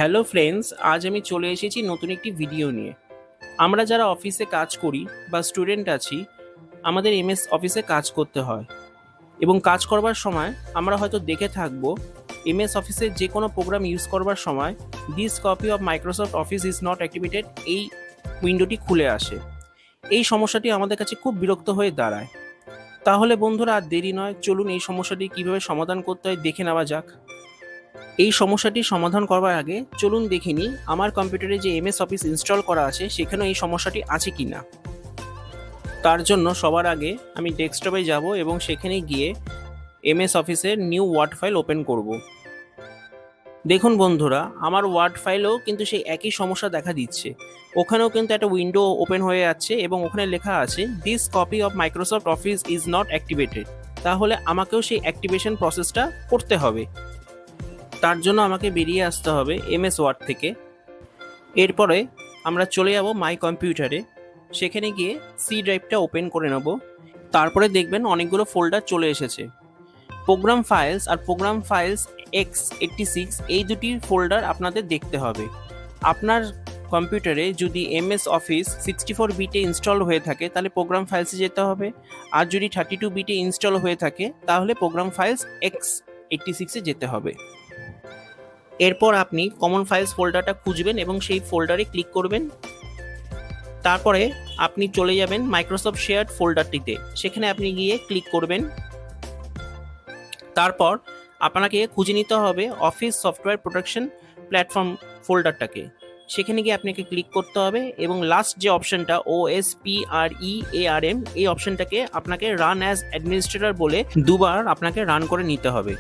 Hello friends, আজ আমি চলে এসেছি নতুন একটি ভিডিও নিয়ে। আমরা যারা অফিসে কাজ করি বা স্টুডেন্ট আছি, আমাদের এমএস অফিসে কাজ করতে হয় এবং কাজ করবার সময় আমরা হয়তো দেখে থাকবো এমএস অফিসে যে কোনো প্রোগ্রাম ইউজ করবার সময় this copy of Microsoft office is not activated এই উইন্ডোটি খুলে আসে। এই সমস্যাটি আমাদের কাছে খুব বিরক্ত হয়ে দাঁড়ায়। তাহলে বন্ধুরা, আর দেরি নয়, চলুন এই সমস্যাটি কীভাবে সমাধান করতে হয় দেখে নেওয়া যাক। এই সমস্যাটি সমাধান করবার আগে চলুন দেখে নিই আমার কম্পিউটারে যে এমএস অফিস ইনস্টল করা আছে সেখানেও এই সমস্যাটি আছে কি না। তার জন্য সবার আগে আমি ডেস্কটপে যাব এবং সেখানে গিয়ে এমএস অফিসের নিউ ওয়ার্ড ফাইল ওপেন করব। দেখুন বন্ধুরা, আমার ওয়ার্ড ফাইলেও কিন্তু সেই একই সমস্যা দেখা দিচ্ছে। ওখানেও কিন্তু একটা উইন্ডো ওপেন হয়ে যাচ্ছে এবং ওখানে লেখা আছে this copy of Microsoft office is not activated. তাহলে আমাকেও সেই অ্যাক্টিভেশন প্রসেসটা করতে হবে। তার জন্য আমাকে বেরিয়ে আসতে হবে এমএস ওয়ার্ড থেকে। এরপরে আমরা চলে যাব মাই কম্পিউটারে, সেখানে গিয়ে সি ড্রাইভটা ওপেন করে নেব। তারপরে দেখবেন অনেকগুলো ফোল্ডার চলে এসেছে। প্রোগ্রাম ফাইলস আর প্রোগ্রাম ফাইলস x86 এই দুটি ফোল্ডার আপনাদের দেখতে হবে। আপনার কম্পিউটারে যদি এমএস অফিস 64 বিটে ইনস্টল হয়ে থাকে তাহলে প্রোগ্রাম ফাইলসে যেতে হবে, আর যদি 32 বিটে ইনস্টল হয়ে থাকে তাহলে প্রোগ্রাম ফাইলস x86-এ যেতে হবে। এরপর আপনি কমন ফাইলস ফোল্ডারটা খুঁজবেন এবং সেই ফোল্ডারে ক্লিক করবেন। তারপরে আপনি চলে যাবেন মাইক্রোসফট শেয়ার্ড ফোল্ডারটিতে, সেখানে আপনি গিয়ে ক্লিক করবেন। তারপর আপনাকে খুঁজে নিতে হবে অফিস সফটওয়্যার প্রোটেকশন প্ল্যাটফর্ম ফোল্ডারটাকে, সেখানে গিয়ে আপনাকে ক্লিক করতে হবে এবং লাস্ট যে অপশনটা OSPREARM এই অপশনটাকে আপনাকে রান অ্যাজ অ্যাডমিনিস্ট্রেটর বলে দুবার আপনাকে রান করে নিতে হবে।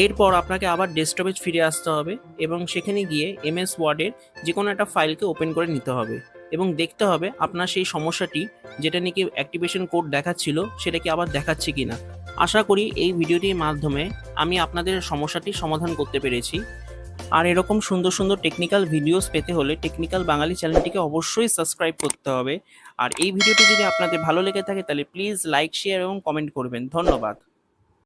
এরপর আপনাকে আবার ডেস্কটপে ফিরে আসতে হবে এবং সেখানে গিয়ে এমএস ওয়ার্ডের যে কোনো একটা ফাইলকে ওপেন করে নিতে হবে এবং দেখতে হবে আপনার সেই সমস্যাটি যেটা নাকি অ্যাক্টিভেশন কোড দেখাচ্ছিল সেটা কি আবার দেখাচ্ছে কি না। আশা করি এই ভিডিওটির মাধ্যমে আমি আপনাদের সমস্যাটির সমাধান করতে পেরেছি। আর এরকম সুন্দর সুন্দর টেকনিক্যাল ভিডিওস পেতে হলে টেকনিক্যাল বাঙালি চ্যানেলটিকে অবশ্যই সাবস্ক্রাইব করতে হবে। আর এই ভিডিওটি যদি আপনাদের ভালো লেগে থাকে তাহলে প্লিজ লাইক, শেয়ার এবং কমেন্ট করবেন। ধন্যবাদ।